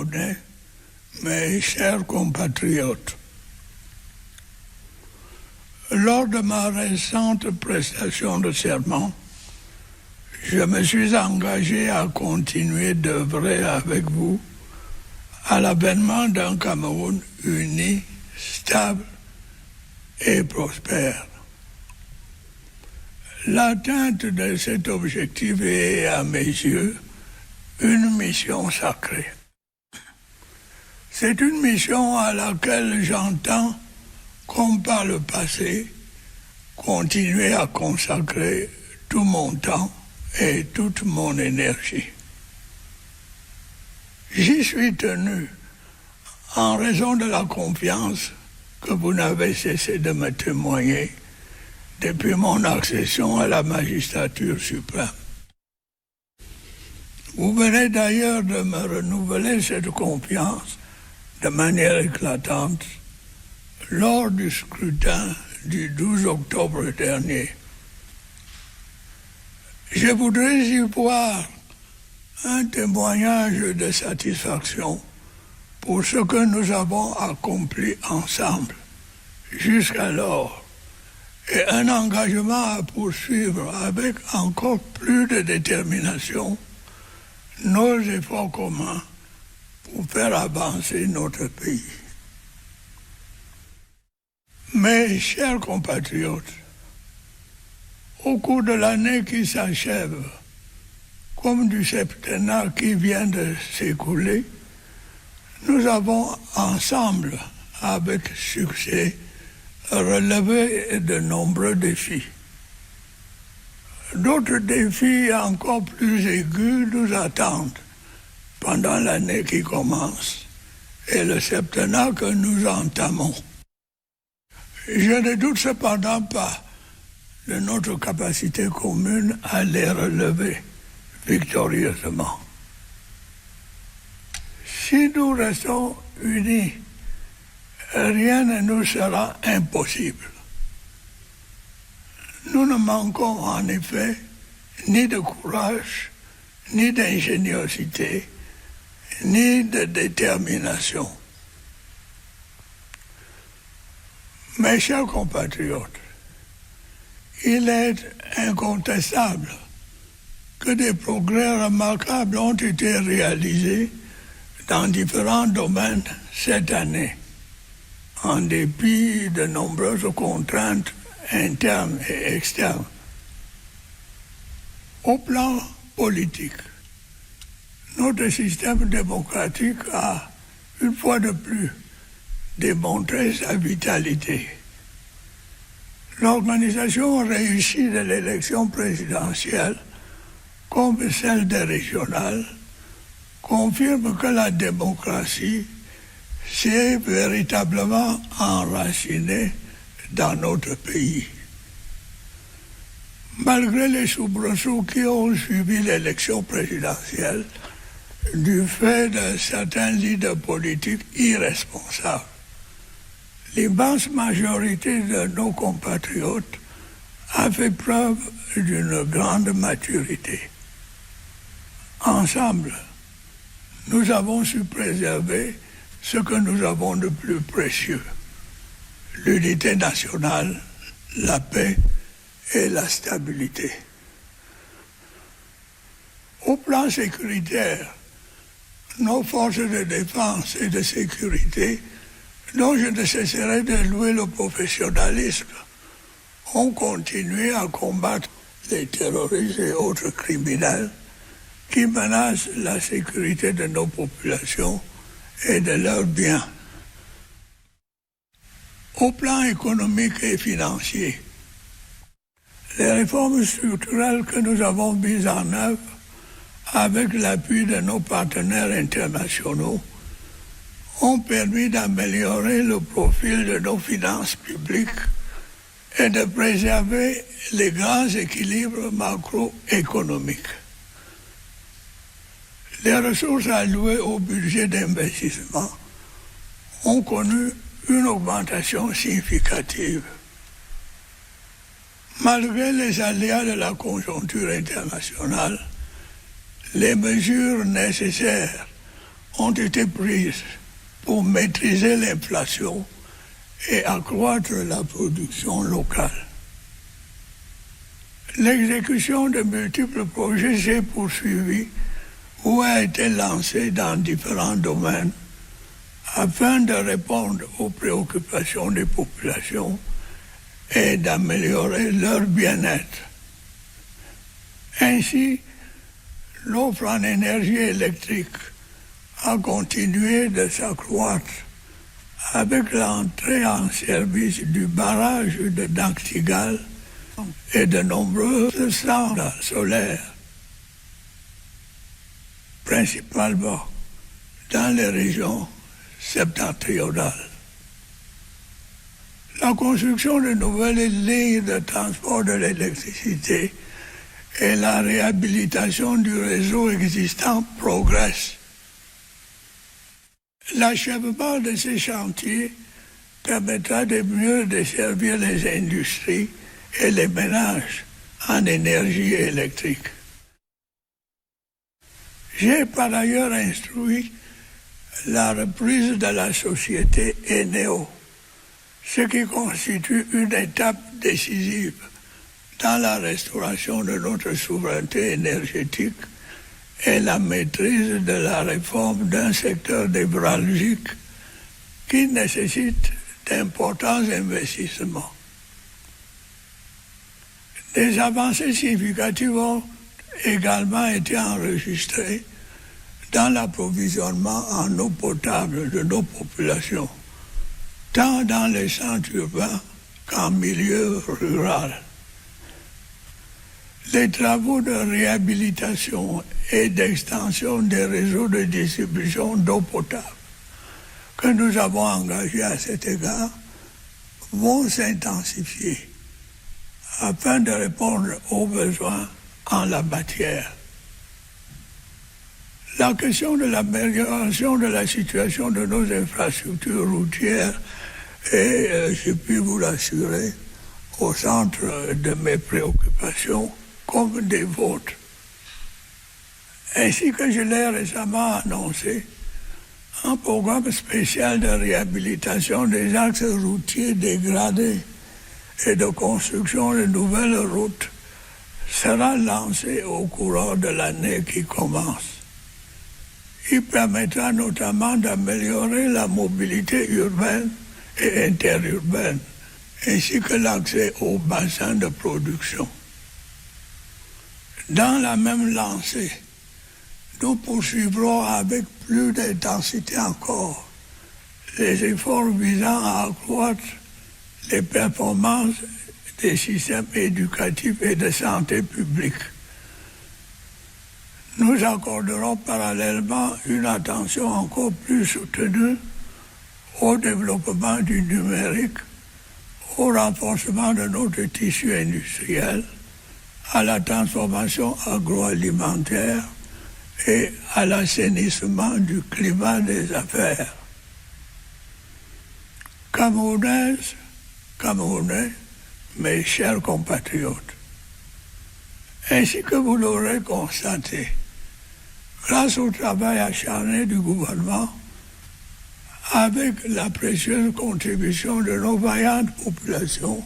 Camerounais, mes chers compatriotes, lors de ma récente prestation de serment, je me suis engagé à continuer d'œuvrer avec vous à l'avènement d'un Cameroun uni, stable et prospère. L'atteinte de cet objectif est, à mes yeux, une mission sacrée. C'est une mission à laquelle j'entends, comme par le passé, continuer à consacrer tout mon temps et toute mon énergie. J'y suis tenu en raison de la confiance que vous n'avez cessé de me témoigner depuis mon accession à la magistrature suprême. Vous venez d'ailleurs de me renouveler cette confiance de manière éclatante lors du scrutin du 12 octobre dernier. Je voudrais y voir un témoignage de satisfaction pour ce que nous avons accompli ensemble jusqu'alors et un engagement à poursuivre avec encore plus de détermination nos efforts communs pour faire avancer notre pays. Mes chers compatriotes, au cours de l'année qui s'achève, comme du septennat qui vient de s'écouler, nous avons ensemble, avec succès, relevé de nombreux défis. D'autres défis encore plus aigus nous attendent pendant l'année qui commence et le septennat que nous entamons. Je ne doute cependant pas de notre capacité commune à les relever victorieusement. Si nous restons unis, rien ne nous sera impossible. Nous ne manquons en effet ni de courage, ni d'ingéniosité, ni de détermination. Mes chers compatriotes, il est incontestable que des progrès remarquables ont été réalisés dans différents domaines cette année, en dépit de nombreuses contraintes internes et externes. Au plan politique, notre système démocratique a, une fois de plus, démontré sa vitalité. L'organisation réussie de l'élection présidentielle, comme celle des régionales, confirme que la démocratie s'est véritablement enracinée dans notre pays. Malgré les soubresauts qui ont suivi l'élection présidentielle, du fait de certains leaders politiques irresponsables, l'immense majorité de nos compatriotes a fait preuve d'une grande maturité. Ensemble, nous avons su préserver ce que nous avons de plus précieux, l'unité nationale, la paix et la stabilité. Au plan sécuritaire, nos forces de défense et de sécurité, dont je ne cesserai de louer le professionnalisme, ont continué à combattre les terroristes et autres criminels qui menacent la sécurité de nos populations et de leurs biens. Au plan économique et financier, les réformes structurelles que nous avons mises en œuvre avec l'appui de nos partenaires internationaux ont permis d'améliorer le profil de nos finances publiques et de préserver les grands équilibres macroéconomiques. Les ressources allouées au budget d'investissement ont connu une augmentation significative. Malgré les aléas de la conjoncture internationale, les mesures nécessaires ont été prises pour maîtriser l'inflation et accroître la production locale. L'exécution de multiples projets s'est poursuivie ou a été lancée dans différents domaines afin de répondre aux préoccupations des populations et d'améliorer leur bien-être. Ainsi, l'offre en énergie électrique a continué de s'accroître avec l'entrée en service du barrage de Nachtigal et de nombreuses centrales solaires, principalement dans les régions septentrionales. La construction de nouvelles lignes de transport de l'électricité et la réhabilitation du réseau existant progressent. L'achèvement de ces chantiers permettra de mieux desservir les industries et les ménages en énergie électrique. J'ai par ailleurs instruit la reprise de la société Eneo, ce qui constitue une étape décisive dans la restauration de notre souveraineté énergétique et la maîtrise de la réforme d'un secteur névralgique qui nécessite d'importants investissements. Des avancées significatives ont également été enregistrées dans l'approvisionnement en eau potable de nos populations, tant dans les centres urbains qu'en milieu rural. Les travaux de réhabilitation et d'extension des réseaux de distribution d'eau potable que nous avons engagés à cet égard vont s'intensifier afin de répondre aux besoins en la matière. La question de l'amélioration de la situation de nos infrastructures routières est, je puis vous l'assurer, au centre de mes préoccupations comme des vôtres. Ainsi que je l'ai récemment annoncé, un programme spécial de réhabilitation des axes routiers dégradés et de construction de nouvelles routes sera lancé au courant de l'année qui commence. Il permettra notamment d'améliorer la mobilité urbaine et interurbaine, ainsi que l'accès aux bassins de production. Dans la même lancée, nous poursuivrons avec plus d'intensité encore les efforts visant à accroître les performances des systèmes éducatifs et de santé publique. Nous accorderons parallèlement une attention encore plus soutenue au développement du numérique, au renforcement de notre tissu industriel, à la transformation agroalimentaire et à l'assainissement du climat des affaires. Camerounaises, Camerounais, mes chers compatriotes, ainsi que vous l'aurez constaté, grâce au travail acharné du gouvernement, avec la précieuse contribution de nos vaillantes populations,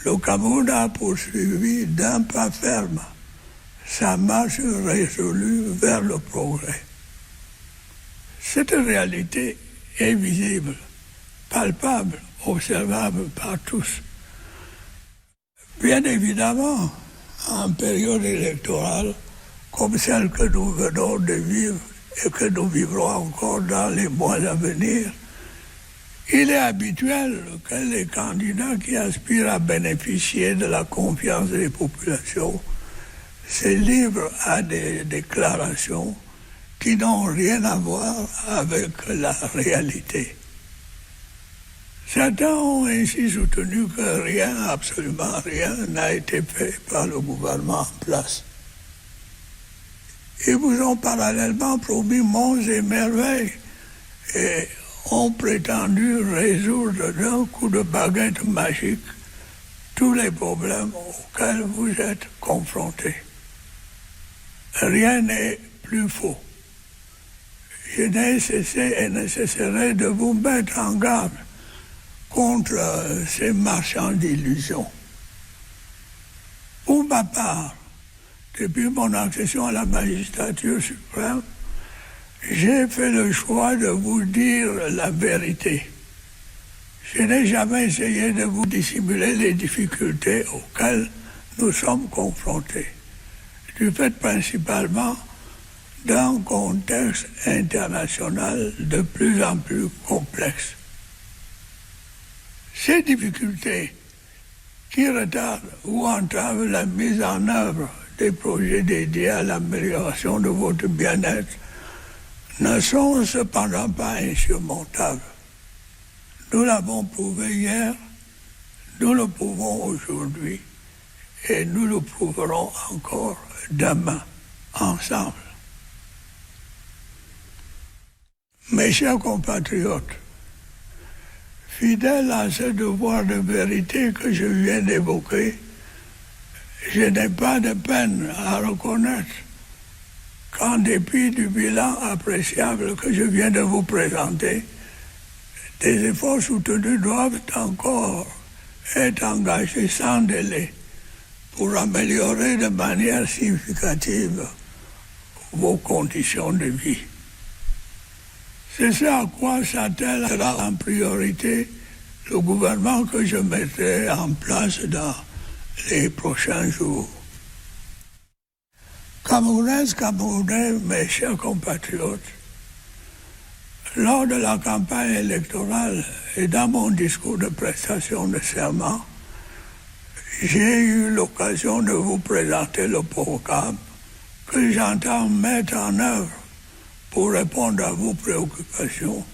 le Cameroun a poursuivi d'un pas ferme sa marche résolue vers le progrès. Cette réalité est visible, palpable, observable par tous. Bien évidemment, en période électorale, comme celle que nous venons de vivre et que nous vivrons encore dans les mois à venir, il est habituel que les candidats qui aspirent à bénéficier de la confiance des populations se livrent à des déclarations qui n'ont rien à voir avec la réalité. Certains ont ainsi soutenu que rien, absolument rien, n'a été fait par le gouvernement en place. Ils vous ont parallèlement promis monts et merveilles et ont prétendu résoudre d'un coup de baguette magique tous les problèmes auxquels vous êtes confrontés. Rien n'est plus faux. je n'ai cessé et ne cesserai de vous mettre en garde contre ces marchands d'illusions. Pour ma part, depuis mon accession à la magistrature suprême, j'ai fait le choix de vous dire la vérité. Je n'ai jamais essayé de vous dissimuler les difficultés auxquelles nous sommes confrontés, du fait principalement d'un contexte international de plus en plus complexe. Ces difficultés qui retardent ou entravent la mise en œuvre des projets dédiés à l'amélioration de votre bien-être ne sont cependant pas insurmontables. Nous l'avons prouvé hier, nous le prouvons aujourd'hui et nous le prouverons encore demain, ensemble. Mes chers compatriotes, fidèles à ce devoir de vérité que je viens d'évoquer, je n'ai pas de peine à reconnaître qu'en dépit du bilan appréciable que je viens de vous présenter, des efforts soutenus doivent encore être engagés sans délai pour améliorer de manière significative vos conditions de vie. C'est ce à quoi s'attellera en priorité le gouvernement que je mettrai en place dans les prochains jours. Camerounaises, Camerounais, mes chers compatriotes, lors de la campagne électorale et dans mon discours de prestation de serment, j'ai eu l'occasion de vous présenter le programme que j'entends mettre en œuvre pour répondre à vos préoccupations,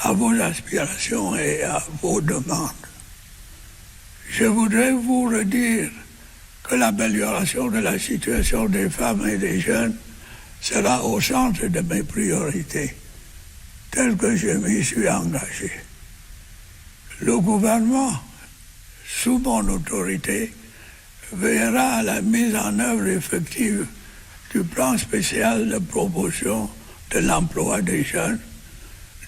à vos aspirations et à vos demandes. Je voudrais vous redire que l'amélioration de la situation des femmes et des jeunes sera au centre de mes priorités, telles que je m'y suis engagé. Le gouvernement, sous mon autorité, veillera à la mise en œuvre effective du plan spécial de promotion de l'emploi des jeunes,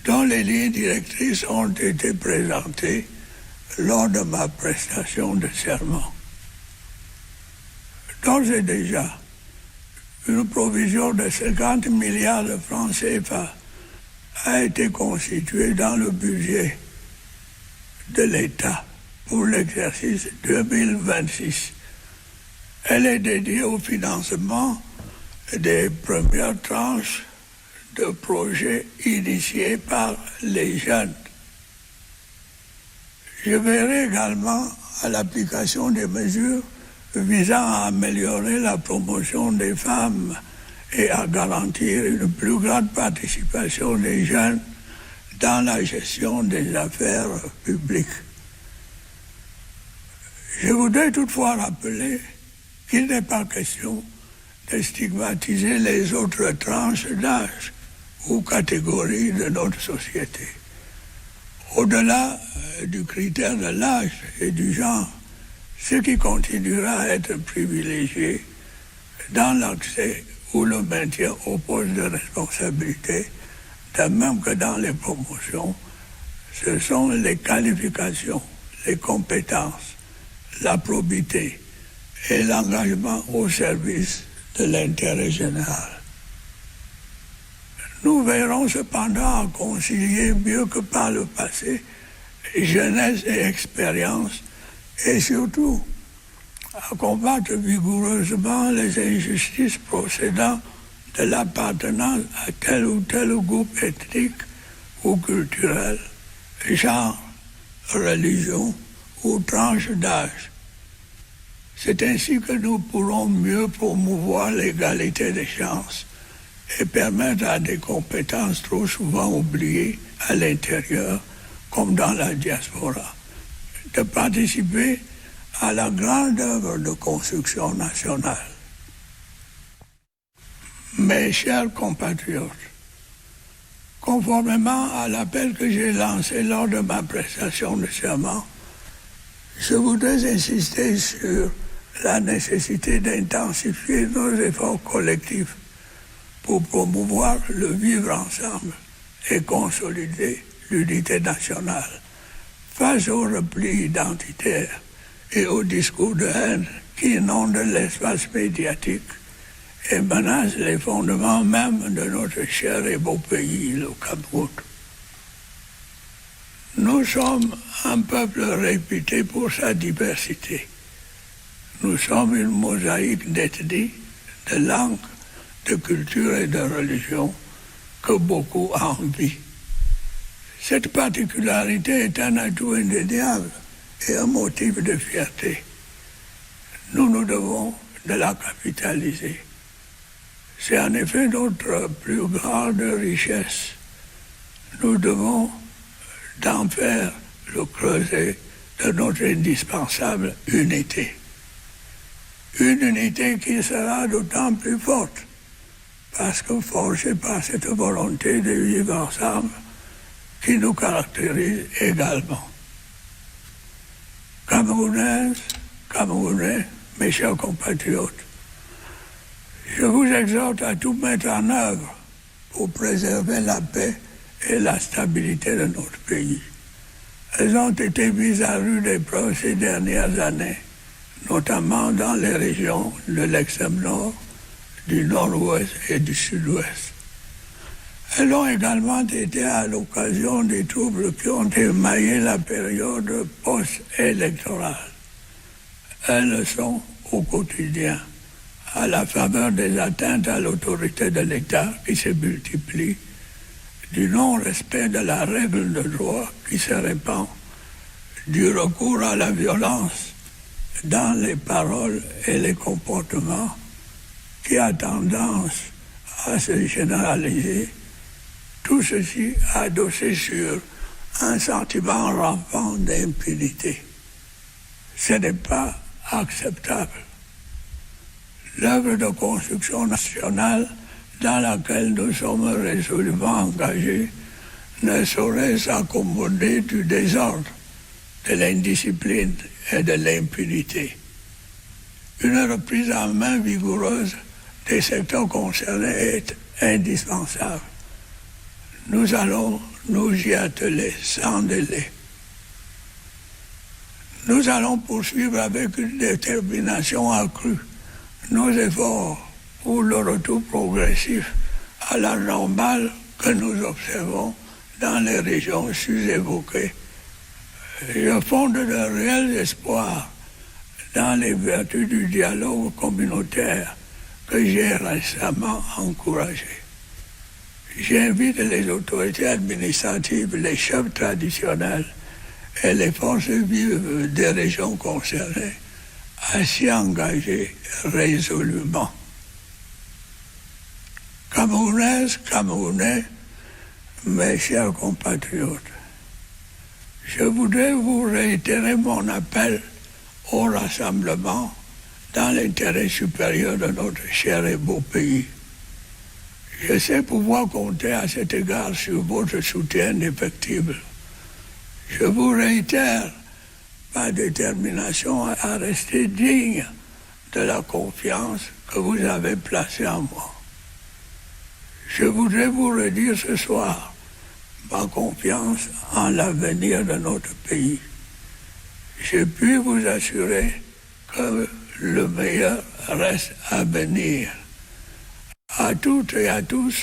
dont les lignes directrices ont été présentées lors de ma prestation de serment. D'ores et déjà, une provision de 50 milliards de francs CFA a été constituée dans le budget de l'État pour l'exercice 2026. Elle est dédiée au financement des premières tranches de projets initiés par les jeunes. Je veillerai également à l'application des mesures visant à améliorer la promotion des femmes et à garantir une plus grande participation des jeunes dans la gestion des affaires publiques. Je voudrais toutefois rappeler qu'il n'est pas question de stigmatiser les autres tranches d'âge ou catégories de notre société. Au-delà du critère de l'âge et du genre, ce qui continuera à être privilégié dans l'accès ou le maintien au poste de responsabilité, de même que dans les promotions, ce sont les qualifications, les compétences, la probité et l'engagement au service de l'intérêt général. Nous verrons cependant à concilier mieux que par le passé jeunesse et expérience et surtout à combattre vigoureusement les injustices procédant de l'appartenance à tel ou tel groupe ethnique ou culturel, genre, religion ou tranche d'âge. C'est ainsi que nous pourrons mieux promouvoir l'égalité des chances et permettre à des compétences trop souvent oubliées à l'intérieur comme dans la diaspora de participer à la grande œuvre de construction nationale. Mes chers compatriotes, conformément à l'appel que j'ai lancé lors de ma prestation de serment, je voudrais insister sur la nécessité d'intensifier nos efforts collectifs pour promouvoir le vivre ensemble et consolider l'unité nationale face au repli identitaire et au discours de haine qui inonde l'espace médiatique et menace les fondements même de notre cher et beau pays, le Cameroun. Nous sommes un peuple réputé pour sa diversité. Nous sommes une mosaïque d'ethnies, de langues, de cultures et de religions que beaucoup envient. Cette particularité est un atout indéniable et un motif de fierté. Nous nous devons de la capitaliser. C'est en effet notre plus grande richesse. Nous devons d'en faire le creuset de notre indispensable unité. Une unité qui sera d'autant plus forte parce que forgée par cette volonté de vivre ensemble qui nous caractérise également. Camerounaises, Camerounais, mes chers compatriotes, je vous exhorte à tout mettre en œuvre pour préserver la paix et la stabilité de notre pays. Elles ont été mises à rude épreuve ces dernières années, notamment dans les régions de l'extrême nord, du nord-ouest et du sud-ouest. Elles ont également été à l'occasion des troubles qui ont émaillé la période post-électorale. Elles le sont au quotidien, à la faveur des atteintes à l'autorité de l'État qui se multiplient, du non-respect de la règle de droit qui se répand, du recours à la violence dans les paroles et les comportements qui a tendance à se généraliser, tout ceci adossé sur un sentiment rampant d'impunité. Ce n'est pas acceptable. L'œuvre de construction nationale dans laquelle nous sommes résolument engagés ne saurait s'accommoder du désordre, de l'indiscipline et de l'impunité. Une reprise en main vigoureuse des secteurs concernés est indispensable. Nous allons nous y atteler sans délai. Nous allons poursuivre avec une détermination accrue nos efforts pour le retour progressif à la normale que nous observons dans les régions sus-évoquées. Je fonde de réels espoirs dans les vertus du dialogue communautaire que j'ai récemment encouragé. J'invite les autorités administratives, les chefs traditionnels et les forces vives des régions concernées à s'y engager résolument. Camerounaises, Camerounais, mes chers compatriotes, je voudrais vous réitérer mon appel au rassemblement dans l'intérêt supérieur de notre cher et beau pays. Je sais pouvoir compter à cet égard sur votre soutien indéfectible. Je vous réitère ma détermination à rester digne de la confiance que vous avez placée en moi. Je voudrais vous redire ce soir ma confiance en l'avenir de notre pays. Je puis vous assurer que le meilleur reste à venir. À toutes et à tous,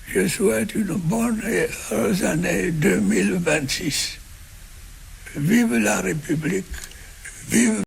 je souhaite une bonne et heureuse année 2026. Vive la République, vive